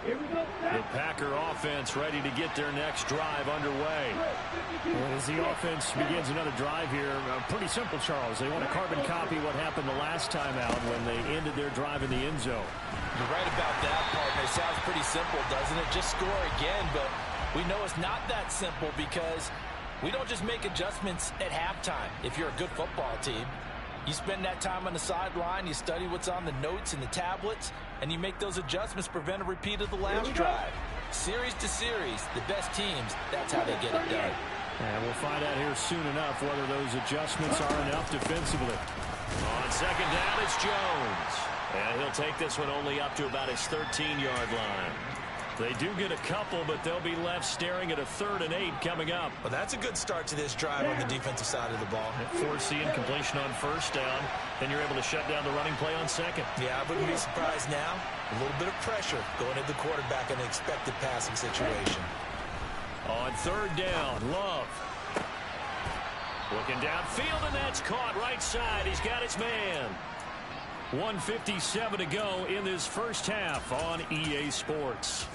The Packer offense ready to get their next drive underway. Well, as the offense begins another drive here, pretty simple, Charles. They want to carbon copy what happened the last time out when they ended their drive in the end zone. You're right about that, partner. It sounds pretty simple, doesn't it? Just score again, but we know it's not that simple because we don't just make adjustments at halftime if you're a good football team. You spend that time on the sideline, you study what's on the notes and the tablets, and you make those adjustments to prevent a repeat of the last drive. Series to series, the best teams, that's how they get it done. And we'll find out here soon enough whether those adjustments are enough defensively. On second down, it's Jones. And he'll take this one only up to about his 13-yard line. They do get a couple, but they'll be left staring at a 3rd and 8 coming up. Well, that's a good start to this drive on the defensive side of the ball. Force the incompletion on first down. Then you're able to shut down the running play on second. Yeah, I wouldn't be surprised now. A little bit of pressure going at the quarterback in an expected passing situation. On 3rd down, Love. Looking downfield, and that's caught right side. He's got his man. 1:57 to go in this first half on EA Sports.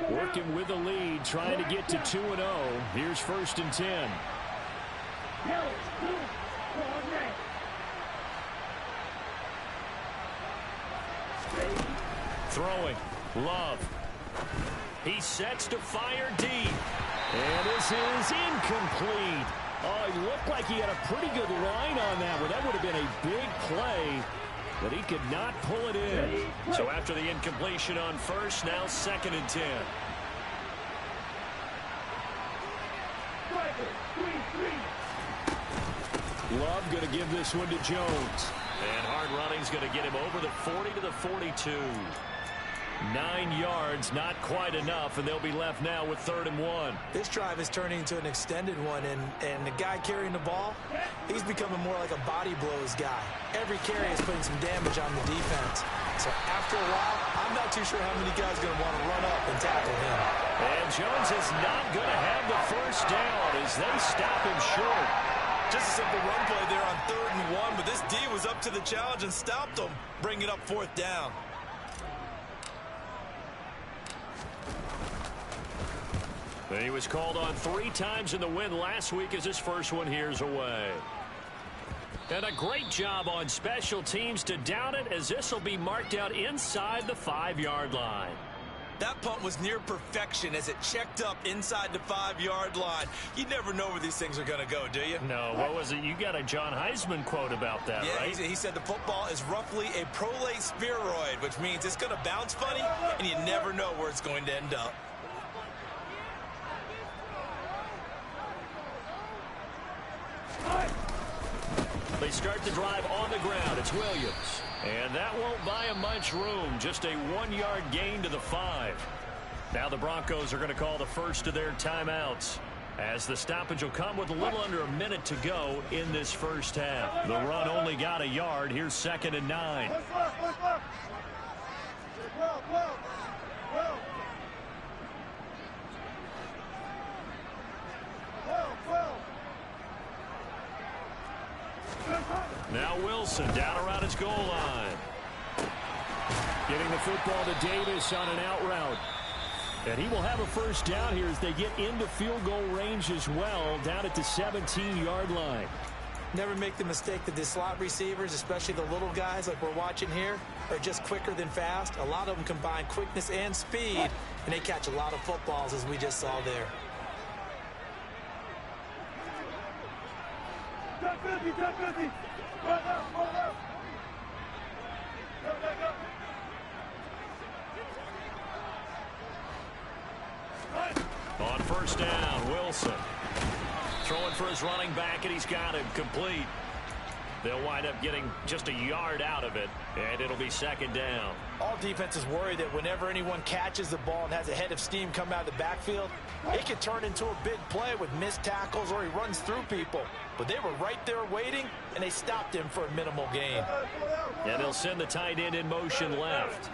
Working with the lead, trying to get to 2-0. Here's 1st and 10. Throwing. Love. He sets to fire deep. And this is incomplete. Oh, it looked like he had a pretty good line on that one. That would have been a big play, but he could not pull it in. So after the incompletion on first, now 2nd and 10. Love going to give this one to Jones. And hard running's going to get him over the 40 to the 42. 9 yards, not quite enough, and they'll be left now with 3rd and 1. This drive is turning into an extended one, and the guy carrying the ball, he's becoming more like a body blows guy. Every carry is putting some damage on the defense. So after a while, I'm not too sure how many guys are going to want to run up and tackle him. And Jones is not going to have the first down as they stop him short. Just a simple run play there on 3rd and 1, but this D was up to the challenge and stopped him, bringing up 4th down. He was called on 3 times in the win last week as his first one here's away. And a great job on special teams to down it as this will be marked out inside the 5-yard line. That punt was near perfection as it checked up inside the 5-yard line. You never know where these things are going to go, do you? No, what was it? You got a John Heisman quote about that, yeah, right? He said the football is roughly a prolate spheroid, which means it's going to bounce funny, and you never know where it's going to end up. They start the drive on the ground. It's Williams. And that won't buy him much room. Just a 1-yard gain to the 5. Now the Broncos are going to call the first of their timeouts, as the stoppage will come with a little under a minute to go in this first half. The run only got a yard. Here's 2nd and 9. Now Wilson down around his goal line. Getting the football to Davis on an out route. And he will have a first down here as they get into field goal range as well, down at the 17-yard line. Never make the mistake that the slot receivers, especially the little guys like we're watching here, are just quicker than fast. A lot of them combine quickness and speed, and they catch a lot of footballs, as we just saw there. On first down, Wilson throwing for his running back, and he's got him complete. They'll wind up getting just a yard out of it, and it'll be 2nd down. All defenses worry that whenever anyone catches the ball and has a head of steam come out of the backfield, it could turn into a big play with missed tackles or he runs through people. But they were right there waiting, and they stopped him for a minimal gain. And they'll send the tight end in motion left.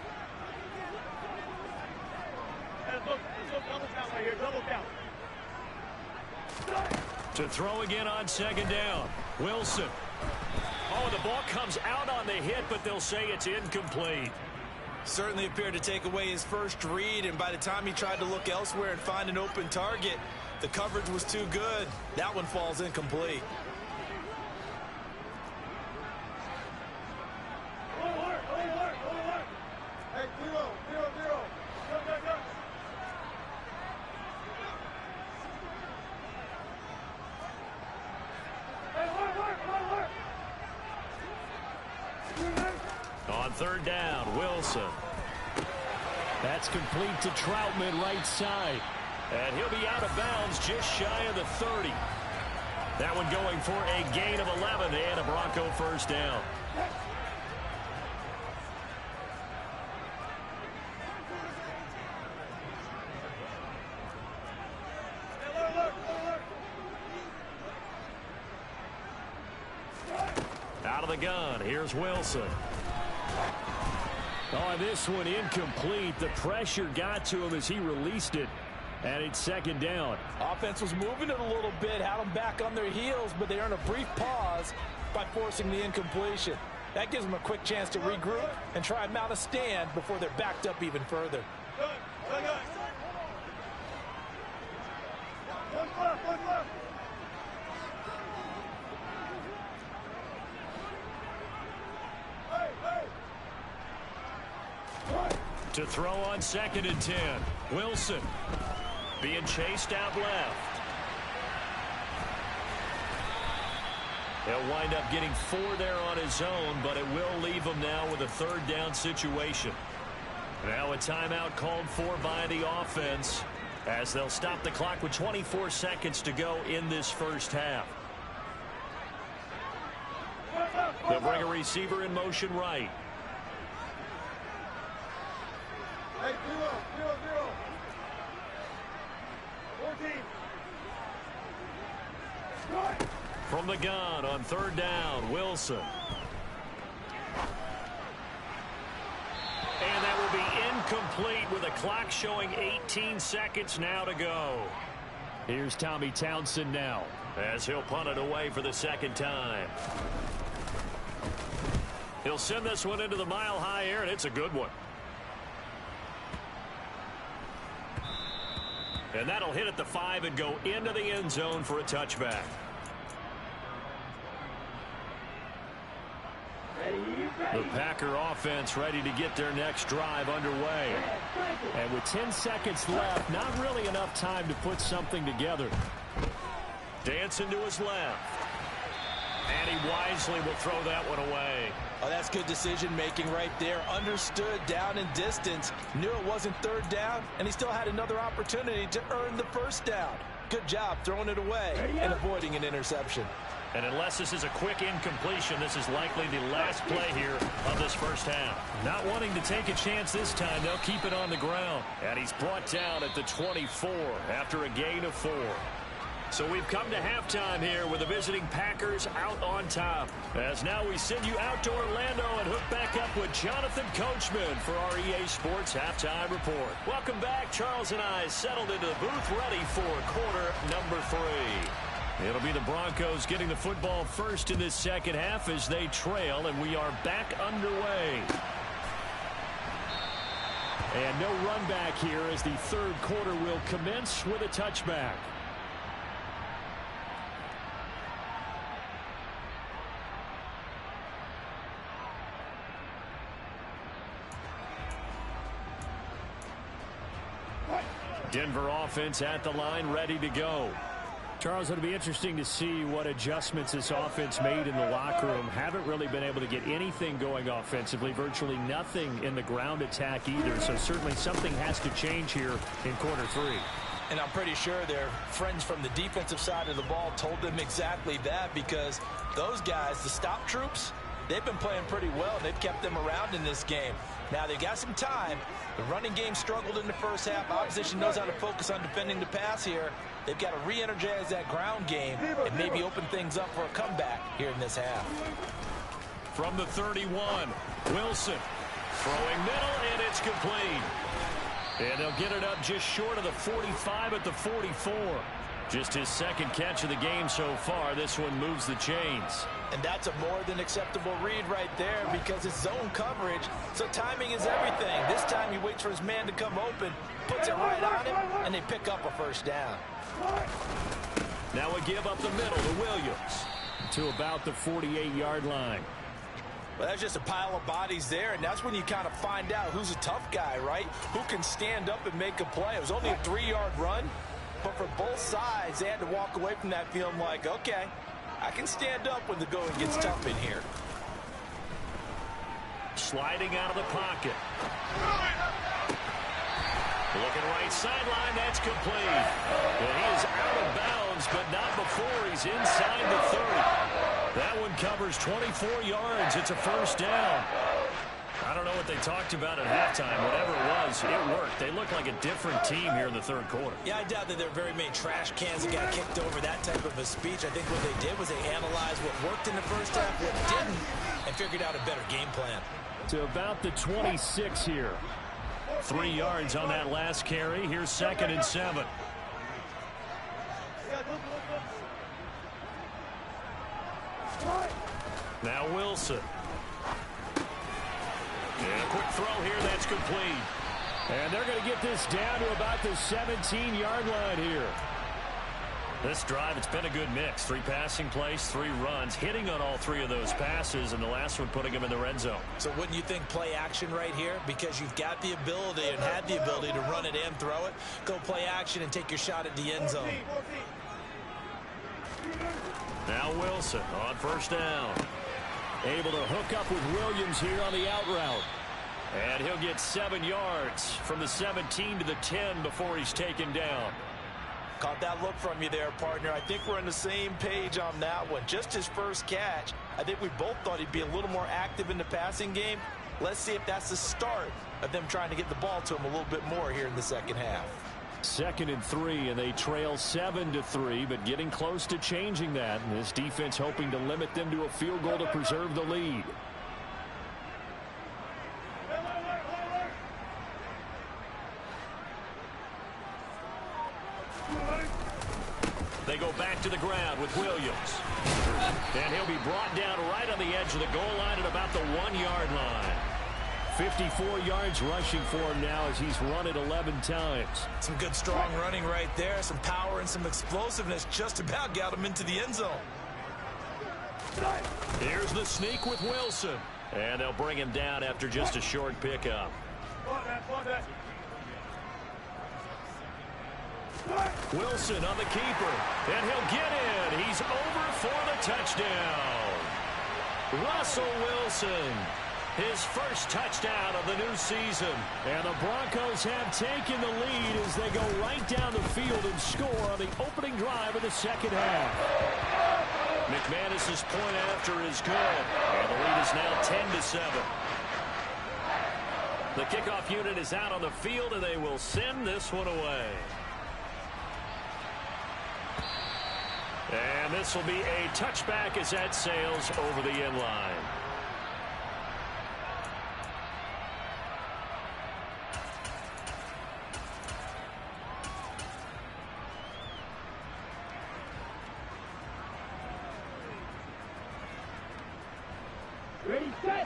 To throw again on 2nd down. Wilson. Oh, the ball comes out on the hit, but they'll say it's incomplete. Certainly appeared to take away his first read, and by the time he tried to look elsewhere and find an open target, the coverage was too good. That one falls incomplete. On third down, Wilson. That's complete to Troutman, right side. And he'll be out of bounds just shy of the 30. That one going for a gain of 11 and a Bronco first down. Out of the gun, here's Wilson. Oh, this one incomplete. The pressure got to him as he released it. And it's second down. Offense was moving it a little bit, had them back on their heels, but they earned a brief pause by forcing the incompletion. That gives them a quick chance to regroup and try and mount a stand before they're backed up even further. To throw on 2nd and 10. Wilson being chased out left. He'll wind up getting 4 there on his own, but it will leave him now with a third down situation. Now a timeout called for by the offense as they'll stop the clock with 24 seconds to go in this first half. They'll bring a receiver in motion right. Hey, 0-0-0. 14. From the gun on third down, Wilson. And that will be incomplete with a clock showing 18 seconds now to go. Here's Tommy Townsend now, as he'll punt it away for the second time. He'll send this one into the mile-high air, and it's a good one. And that'll hit at the 5 and go into the end zone for a touchback. The Packer offense ready to get their next drive underway. And with 10 seconds left, not really enough time to put something together. Dancing to his left. And he wisely will throw that one away. Oh, that's good decision-making right there. Understood down in distance. Knew it wasn't third down, and he still had another opportunity to earn the first down. Good job throwing it away and avoiding an interception. And unless this is a quick incompletion, this is likely the last play here of this first half. Not wanting to take a chance this time, they'll keep it on the ground. And he's brought down at the 24 after a gain of 4. So we've come to halftime here with the visiting Packers out on top. As now we send you out to Orlando and hook back up with Jonathan Coachman for our EA Sports Halftime Report. Welcome back. Charles and I settled into the booth ready for quarter number 3. It'll be the Broncos getting the football first in this second half as they trail, and we are back underway. And no run back here as the third quarter will commence with a touchback. Denver offense at the line, ready to go. Charles, it'll be interesting to see what adjustments this offense made in the locker room. Haven't really been able to get anything going offensively, virtually nothing in the ground attack either. So certainly something has to change here in quarter 3. And I'm pretty sure their friends from the defensive side of the ball told them exactly that, because those guys, the stop troops, they've been playing pretty well. They've kept them around in this game. Now they've got some time. The running game struggled in the first half. Opposition knows how to focus on defending the pass here. They've got to re-energize that ground game and maybe open things up for a comeback here in this half. From the 31, Wilson throwing middle, and it's complete. And they'll get it up just short of the 45 at the 44. Just his second catch of the game so far. This one moves the chains. And that's a more than acceptable read right there because it's zone coverage, so timing is everything. This time he waits for his man to come open, puts it right on him, and they pick up a first down. Now a give up the middle to Williams to about the 48-yard line. Well, that's just a pile of bodies there, and that's when you kind of find out who's a tough guy, right? Who can stand up and make a play. It was only a 3-yard run, but for both sides, they had to walk away from that feeling like, okay, I can stand up when the going gets tough in here. Sliding out of the pocket. Looking right sideline, that's complete. And he is out of bounds, but not before he's inside the 30. That one covers 24 yards. It's a first down. I don't know what they talked about at halftime. Whatever it was, it worked. They look like a different team here in the third quarter. Yeah, I doubt that there are very many trash cans that got kicked over that type of a speech. I think what they did was they analyzed what worked in the first half, what didn't, and figured out a better game plan. To about the 26 here. 3 yards on that last carry. Here's 2nd and 7. Now Wilson. And a quick throw here, that's complete. And they're going to get this down to about the 17-yard line here. This drive, it's been a good mix. 3 passing plays, 3 runs, hitting on all 3 of those passes, and the last one putting them in the red zone. So wouldn't you think play action right here? Because you've got the ability and had the ability to run it and throw it. Go play action and take your shot at the end zone. Now Wilson on first down. Able to hook up with Williams here on the out route. And he'll get 7 yards from the 17 to the 10 before he's taken down. Caught that look from you there, partner. I think we're on the same page on that one. Just his first catch. I think we both thought he'd be a little more active in the passing game. Let's see if that's the start of them trying to get the ball to him a little bit more here in the second half. 2nd and 3, and they trail 7-3, but getting close to changing that. And this defense hoping to limit them to a field goal to preserve the lead. They go back to the ground with Williams. And he'll be brought down right on the edge of the goal line at about the 1-yard line. 54 yards rushing for him now as he's run it 11 times. Some good strong running right there. Some power and some explosiveness just about got him into the end zone. Here's the sneak with Wilson. And they'll bring him down after just a short pickup. Wilson on the keeper, and he'll get in. He's over for the touchdown. Russell Wilson, his first touchdown of the new season. And the Broncos have taken the lead as they go right down the field and score on the opening drive of the second half. McManus's point after is good, and the lead is now 10-7. The kickoff unit is out on the field, and they will send this one away. And this will be a touchback as that sails over the end line.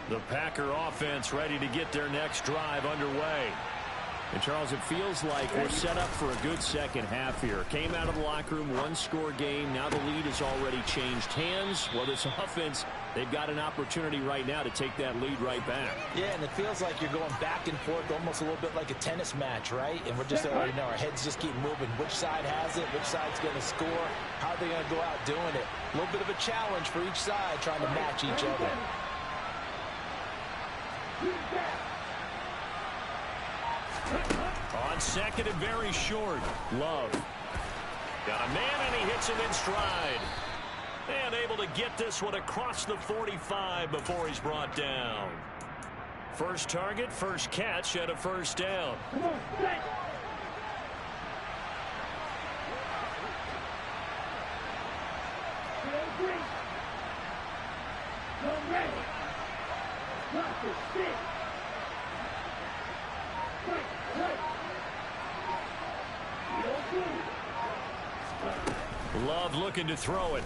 The Packer offense ready to get their next drive underway. And, Charles, it feels like we're set up for a good second half here. Came out of the locker room, 1-score game. Now the lead has already changed hands. Well, this offense, they've got an opportunity right now to take that lead right back. Yeah, and it feels like you're going back and forth almost a little bit like a tennis match, right? And we're just, our heads just keep moving. Which side has it? Which side's going to score? How are they going to go out doing it? A little bit of a challenge for each side trying to match each other. On second and very short, Love. Got a man, and he hits him in stride. And able to get this one across the 45 before he's brought down. First target, first catch, and a first down. Love looking to throw it.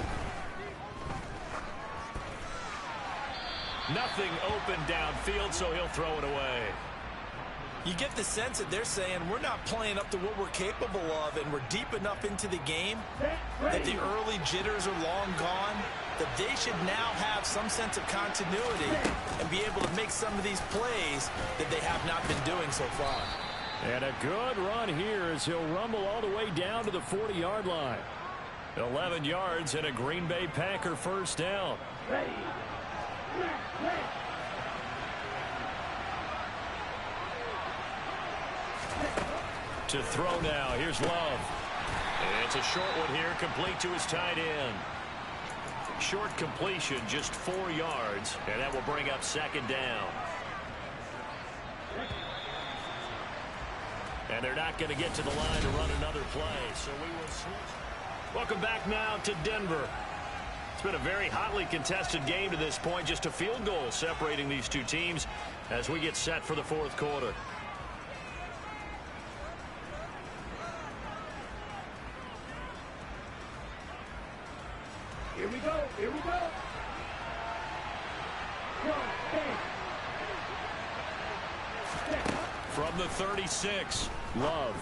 Nothing open downfield, so he'll throw it away. You get the sense that they're saying we're not playing up to what we're capable of, and we're deep enough into the game that the early jitters are long gone, that they should now have some sense of continuity and be able to make some of these plays that they have not been doing so far. And a good run here as he'll rumble all the way down to the 40-yard line. 11 yards and a Green Bay Packer first down. To throw now. Here's Love. And it's a short one here, complete to his tight end. Short completion, just 4 yards, and that will bring up second down. And they're not going to get to the line to run another play, so we will switch. Welcome back now to Denver. It's been a very hotly contested game to this point, just a field goal separating these two teams as we get set for the fourth quarter. Here we go. Here we go. From the 36, Love.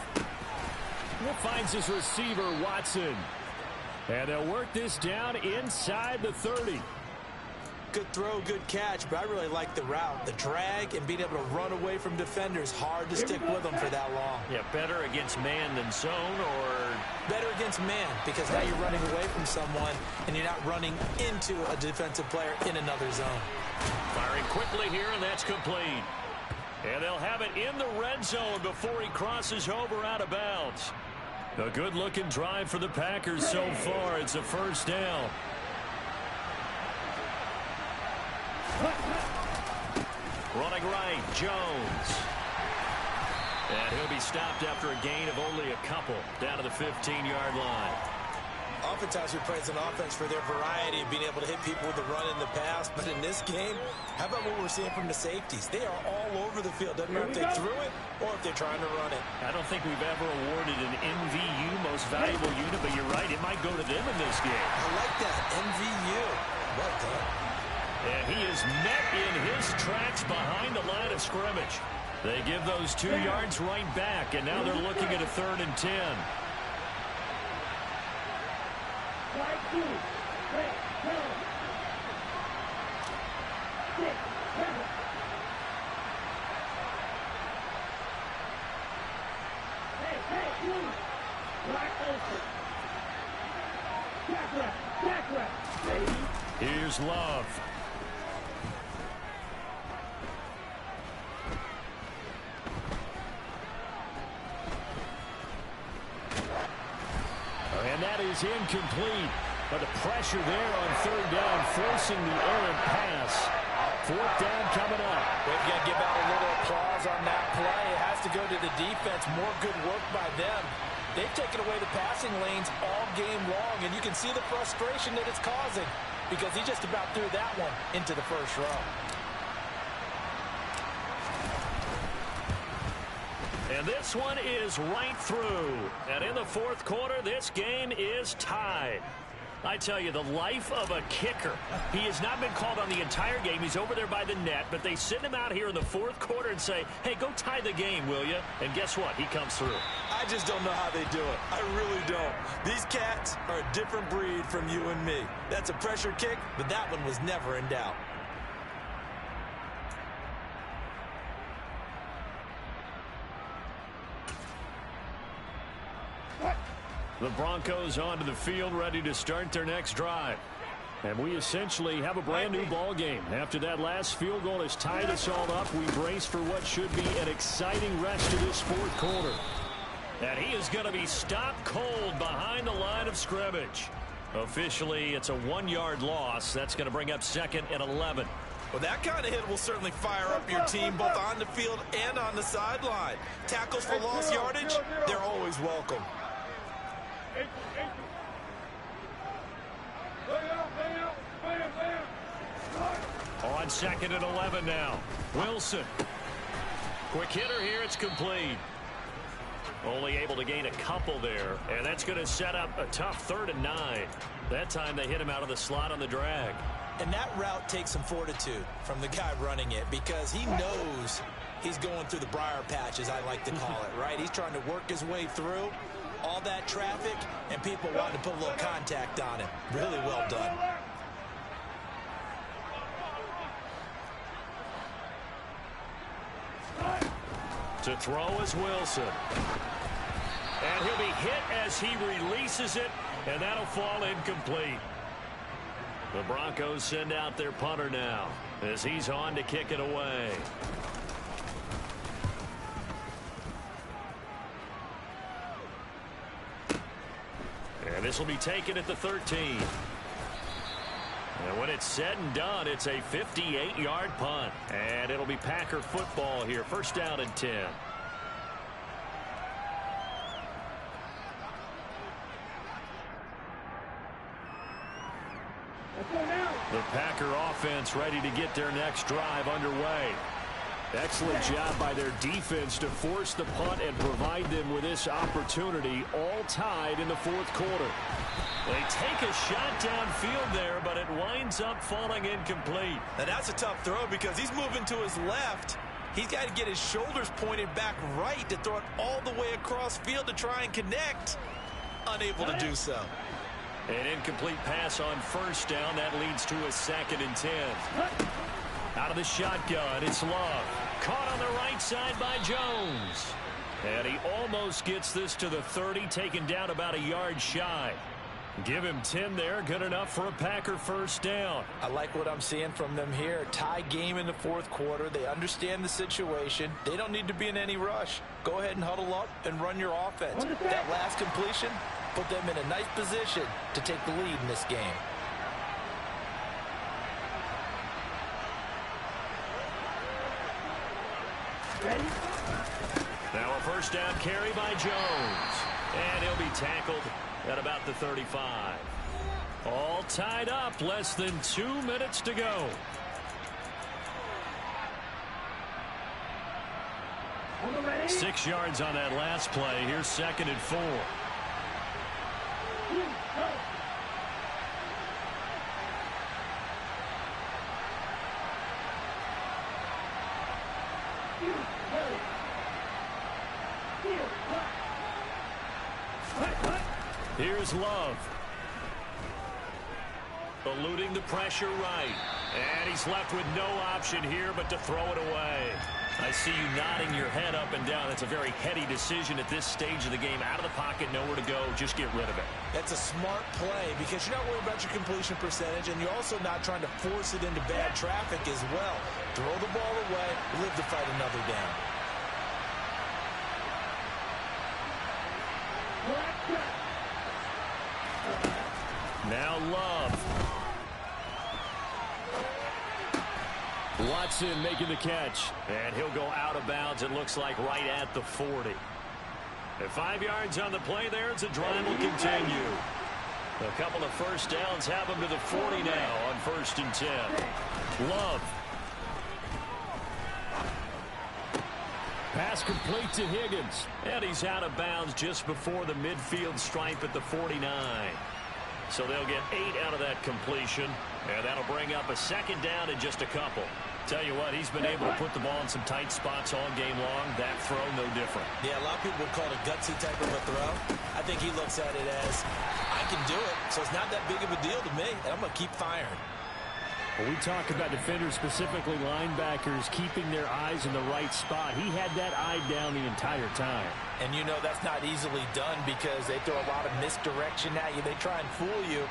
Finds his receiver, Watson. And they'll work this down inside the 30. Good throw, good catch, but I really like the route. The drag and being able to run away from defenders, hard to stick with them for that long. Yeah, better against man than zone, or better against man, because now you're running away from someone and you're not running into a defensive player in another zone. Firing quickly here, and that's complete. And they'll have it in the red zone before he crosses over out of bounds. A good-looking drive for the Packers so far. It's a first down. Running right, Jones. And he'll be stopped after a gain of only a couple down to the 15-yard line. Oftentimes we praise an offense for their variety of being able to hit people with the run in the pass, but in this game, how about what we're seeing from the safeties? They are all over the field. Doesn't matter if they threw it or if they're trying to run it. I don't think we've ever awarded an MVU, most valuable unit, but you're right, it might go to them in this game. I like that, MVU. Well done. And he is met in his tracks behind the line of scrimmage. They give those 2 yards right back, and now they're looking at a 3rd and 10. Here's Love. And that is incomplete. But the pressure there on 3rd down, forcing the errant pass. 4th down coming up. We've got to give out a little applause on that play. It has to go to the defense. More good work by them. They've taken away the passing lanes all game long, and you can see the frustration that it's causing because he just about threw that one into the first row. And this one is right through. And in the fourth quarter, this game is tied. I tell you, the life of a kicker. He has not been called on the entire game. He's over there by the net, but they send him out here in the fourth quarter and say, hey, go tie the game, will you? And guess what? He comes through. I just don't know how they do it. I really don't. These cats are a different breed from you and me. That's a pressure kick, but that one was never in doubt. The Broncos onto the field, ready to start their next drive. And we essentially have a brand new ball game. After that last field goal has tied us all up, we brace for what should be an exciting rest of this fourth quarter. And he is going to be stopped cold behind the line of scrimmage. Officially, it's a 1-yard loss. That's going to bring up 2nd and 11. Well, that kind of hit will certainly fire up your team both on the field and on the sideline. Tackles for lost yardage, they're always welcome. On 2nd and 11 now. Wilson. Quick hitter here. It's complete. Only able to gain a couple there. And that's going to set up a tough 3rd and 9. That time they hit him out of the slot on the drag. And that route takes some fortitude from the guy running it because he knows he's going through the briar patch, as I like to call it, right? He's trying to work his way through all that traffic, and people want to put a little contact on him. Really well done. To throw is Wilson. And he'll be hit as he releases it, and that'll fall incomplete. The Broncos send out their punter now as he's on to kick it away. And this will be taken at the 13. And when it's said and done, it's a 58-yard punt. And it'll be Packer football here. First down and 10. The Packer offense ready to get their next drive underway. Excellent job by their defense to force the punt and provide them with this opportunity, all tied in the fourth quarter. They take a shot downfield there, but it winds up falling incomplete. Now that's a tough throw because he's moving to his left. He's got to get his shoulders pointed back right to throw it all the way across field to try and connect. Unable to do so. An incomplete pass on first down. That leads to a 2nd and 10. Out of the shotgun, it's Love. Caught on the right side by Jones. And he almost gets this to the 30, taken down about a yard shy. Give him 10 there, good enough for a Packer first down. I like what I'm seeing from them here. Tie game in the fourth quarter. They understand the situation. They don't need to be in any rush. Go ahead and huddle up and run your offense. That last completion put them in a nice position to take the lead in this game. Now a first down carry by Jones. And he'll be tackled at about the 35. All tied up, less than 2 minutes to go. Ready? 6 yards on that last play. Here's 2nd and 4. Here's Love. Eluding the pressure right. And he's left with no option here but to throw it away. I see you nodding your head up and down. That's a very heady decision at this stage of the game. Out of the pocket, nowhere to go. Just get rid of it. That's a smart play because you're not worried about your completion percentage, and you're also not trying to force it into bad traffic as well. Throw the ball away, live to fight another down. Now Love. Watson making the catch. And he'll go out of bounds, it looks like, right at the 40. At 5 yards on the play there, the drive will continue. A couple of first downs have him to the 40 now on 1st and 10. Love. Pass complete to Higgins. And he's out of bounds just before the midfield stripe at the 49. So they'll get 8 out of that completion. And that'll bring up a 2nd down in just a couple. Tell you what, he's been able to put the ball in some tight spots all game long. That throw, no different. Yeah, a lot of people would call it a gutsy type of a throw. I think he looks at it as, I can do it, so it's not that big of a deal to me, and I'm going to keep firing. Well, we talk about defenders, specifically linebackers, keeping their eyes in the right spot. He had that eye down the entire time. And you know that's not easily done because they throw a lot of misdirection at you. They try and fool you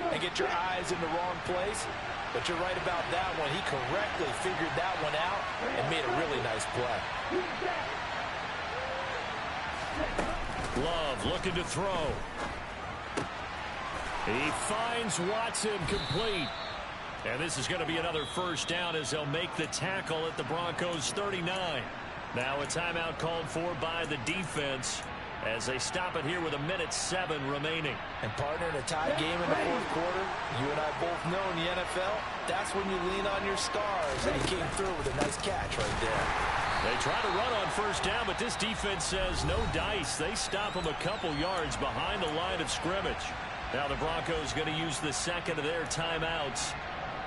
and get your eyes in the wrong place. But you're right about that one. He correctly figured that one out and made a really nice play. Love looking to throw. He finds Watson complete. And this is going to be another first down as they'll make the tackle at the Broncos 39. Now a timeout called for by the defense as they stop it here with 1:07 remaining. And partner, in a tie game in the fourth quarter, you and I both know in the NFL, that's when you lean on your stars. And he came through with a nice catch right there. They try to run on first down, but this defense says no dice. They stop him a couple yards behind the line of scrimmage. Now the Broncos going to use the 2nd of their timeouts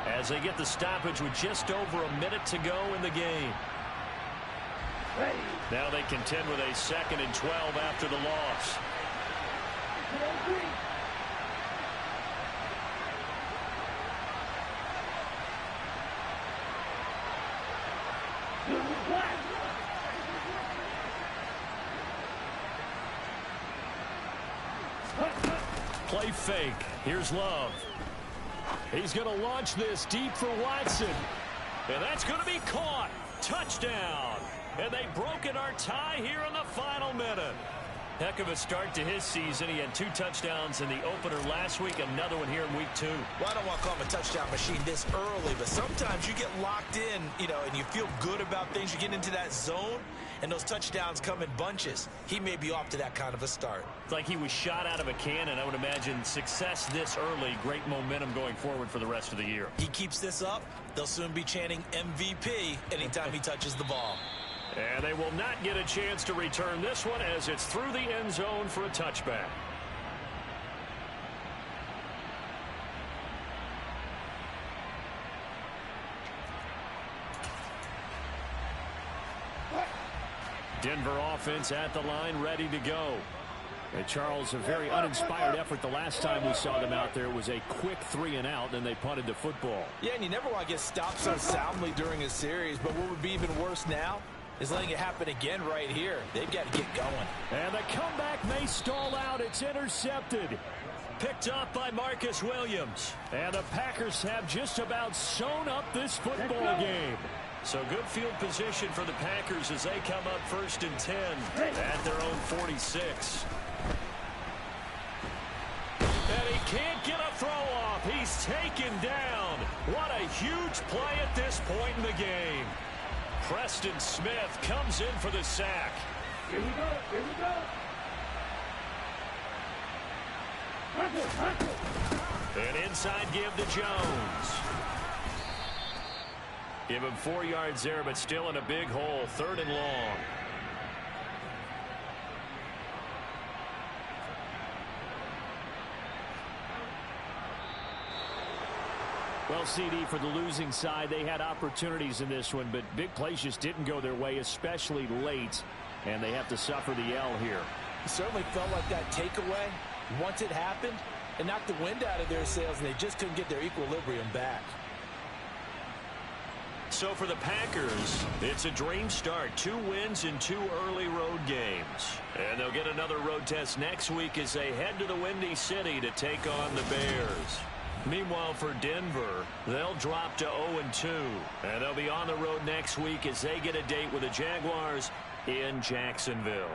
as they get the stoppage with just over a minute to go in the game. Ready. Now they contend with a 2nd and 12 after the loss. Play fake. Here's Love. He's going to launch this deep for Watson. And that's going to be caught. Touchdown. And they've broken our tie here in the final minute. Heck of a start to his season. He had 2 touchdowns in the opener last week, another one here in week 2. Well, I don't want to call him a touchdown machine this early, but sometimes you get locked in, and you feel good about things. You get into that zone, and those touchdowns come in bunches. He may be off to that kind of a start. It's like he was shot out of a cannon. I would imagine success this early, great momentum going forward for the rest of the year. He keeps this up, they'll soon be chanting MVP anytime he touches the ball. And they will not get a chance to return this one as it's through the end zone for a touchback. Denver offense at the line, ready to go. And Charles, a very uninspired effort the last time we saw them out there. It was a quick 3 and out, then they punted the football. Yeah, and you never want to get stopped so soundly during a series, but what would be even worse now is letting it happen again right here. They've got to get going. And the comeback may stall out. It's intercepted. Picked up by Marcus Williams. And the Packers have just about sewn up this football game. So good field position for the Packers as they come up 1st and 10 at their own 46. And he can't get a throw off. He's taken down. What a huge play at this point in the game. Preston Smith comes in for the sack. Here we go. Here we go. An inside give to Jones. Give him 4 yards there, but still in a big hole. 3rd and long. Well, CD, for the losing side, they had opportunities in this one, but big plays just didn't go their way, especially late, and they have to suffer the L here. It certainly felt like that takeaway, once it happened, it knocked the wind out of their sails, and they just couldn't get their equilibrium back. So for the Packers, it's a dream start. 2 wins in 2 early road games. And they'll get another road test next week as they head to the Windy City to take on the Bears. Meanwhile, for Denver, they'll drop to 0-2. And they'll be on the road next week as they get a date with the Jaguars in Jacksonville.